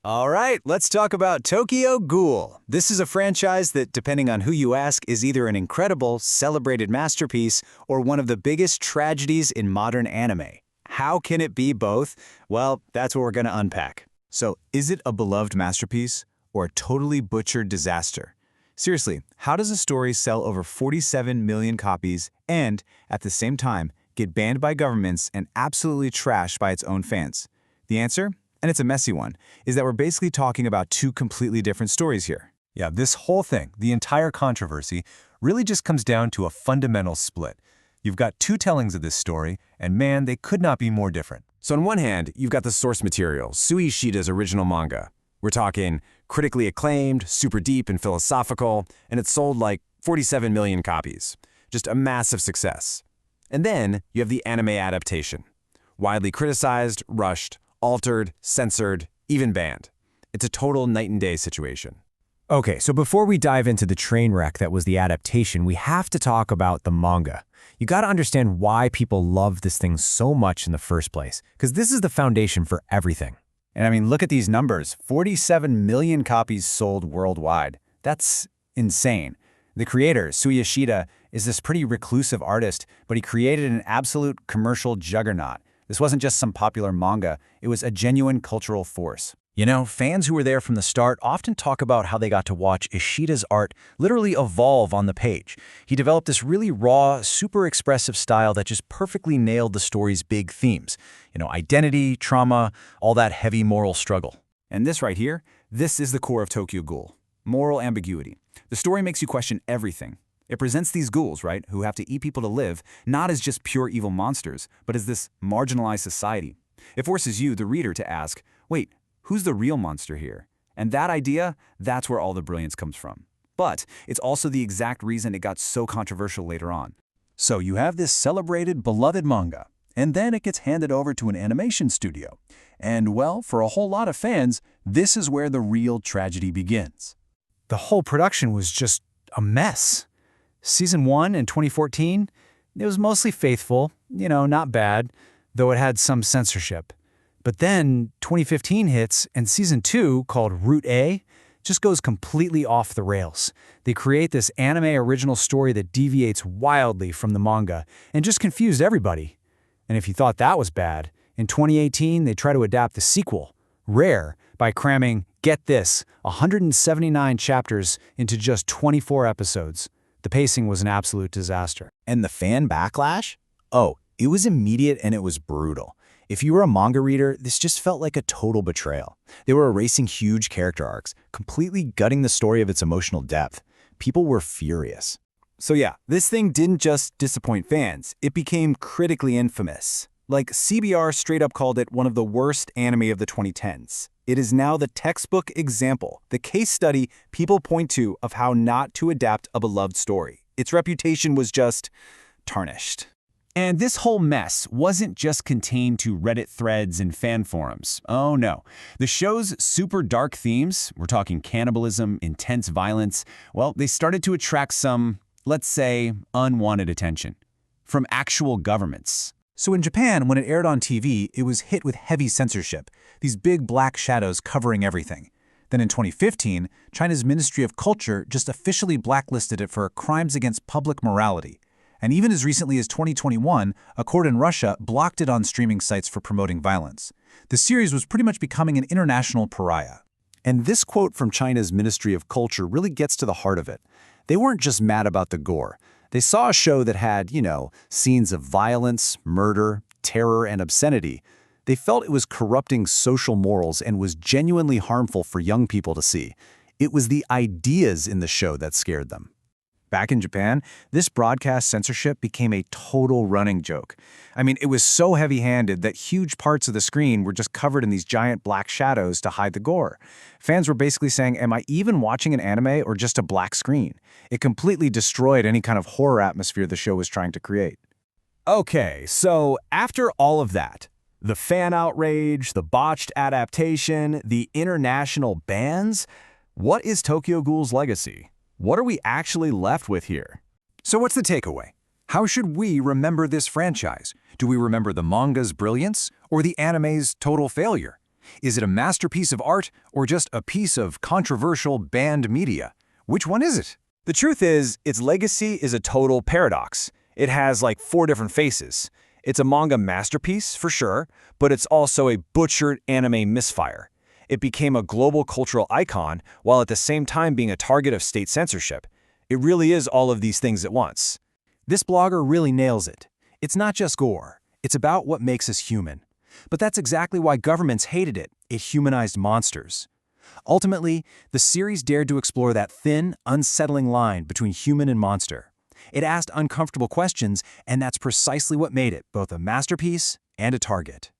All right, let's talk about Tokyo Ghoul. This is a franchise that, depending on who you ask, is either an incredible, celebrated masterpiece or one of the biggest tragedies in modern anime. How can it be both? Well, that's what we're going to unpack. So, is it a beloved masterpiece or a totally butchered disaster? Seriously, how does a story sell over 47 million copies and, at the same time, get banned by governments and absolutely trashed by its own fans? The answer? And it's a messy one, is that we're basically talking about two completely different stories here. Yeah, this whole thing, the entire controversy, really just comes down to a fundamental split. You've got two tellings of this story, and man, they could not be more different. So on one hand, you've got the source material, Sui Ishida's original manga. We're talking critically acclaimed, super deep and philosophical, and it sold like 47 million copies. Just a massive success. And then you have the anime adaptation. Widely criticized, rushed, altered, censored, even banned. It's a total night and day situation. Okay, so before we dive into the train wreck that was the adaptation, we have to talk about the manga. You gotta understand why people love this thing so much in the first place, because this is the foundation for everything. And I mean, look at these numbers. 47 million copies sold worldwide. That's insane. The creator, Sui Ishida, is this pretty reclusive artist, but he created an absolute commercial juggernaut. This wasn't just some popular manga, it was a genuine cultural force. You know, fans who were there from the start often talk about how they got to watch Ishida's art literally evolve on the page. He developed this really raw, super expressive style that just perfectly nailed the story's big themes. You know, identity, trauma, all that heavy moral struggle. And this right here, this is the core of Tokyo Ghoul. Moral ambiguity. The story makes you question everything. It presents these ghouls, right, who have to eat people to live, not as just pure evil monsters, but as this marginalized society. It forces you, the reader, to ask, wait, who's the real monster here? And that idea, that's where all the brilliance comes from. But it's also the exact reason it got so controversial later on. So you have this celebrated, beloved manga, and then it gets handed over to an animation studio. And well, for a whole lot of fans, this is where the real tragedy begins. The whole production was just a mess. Season 1 in 2014, it was mostly faithful, not bad, though it had some censorship. But then 2015 hits, and Season 2, called Route A, just goes completely off the rails. They create this anime original story that deviates wildly from the manga and just confused everybody. And if you thought that was bad, in 2018 they try to adapt the sequel, Rare, by cramming, get this, 179 chapters into just 24 episodes. The pacing was an absolute disaster. And the fan backlash? Oh, it was immediate and it was brutal. If you were a manga reader, this just felt like a total betrayal. They were erasing huge character arcs, completely gutting the story of its emotional depth. People were furious. So yeah, this thing didn't just disappoint fans, it became critically infamous. Like, CBR straight up called it one of the worst anime of the 2010s. It is now the textbook example, the case study people point to of how not to adapt a beloved story. Its reputation was just tarnished. And this whole mess wasn't just contained to Reddit threads and fan forums. Oh no. The show's super dark themes, we're talking cannibalism, intense violence, well, they started to attract some, let's say, unwanted attention from actual governments. So in Japan, when it aired on TV, it was hit with heavy censorship, these big black shadows covering everything. Then in 2015, China's Ministry of Culture just officially blacklisted it for crimes against public morality. And even as recently as 2021, a court in Russia blocked it on streaming sites for promoting violence. The series was pretty much becoming an international pariah. And this quote from China's Ministry of Culture really gets to the heart of it. They weren't just mad about the gore. They saw a show that had, scenes of violence, murder, terror, and obscenity. They felt it was corrupting social morals and was genuinely harmful for young people to see. It was the ideas in the show that scared them. Back in Japan, this broadcast censorship became a total running joke. I mean, it was so heavy-handed that huge parts of the screen were just covered in these giant black shadows to hide the gore. Fans were basically saying, am I even watching an anime or just a black screen? It completely destroyed any kind of horror atmosphere the show was trying to create. Okay, so after all of that, the fan outrage, the botched adaptation, the international bans, what is Tokyo Ghoul's legacy? What are we actually left with here? So what's the takeaway? How should we remember this franchise? Do we remember the manga's brilliance or the anime's total failure? Is it a masterpiece of art or just a piece of controversial banned media? Which one is it? The truth is, its legacy is a total paradox. It has like 4 different faces. It's a manga masterpiece, for sure, but it's also a butchered anime misfire. It became a global cultural icon while at the same time being a target of state censorship. It really is all of these things at once. This blogger really nails it. It's not just gore. It's about what makes us human. But that's exactly why governments hated it. It humanized monsters. Ultimately, the series dared to explore that thin, unsettling line between human and monster. It asked uncomfortable questions, and that's precisely what made it both a masterpiece and a target.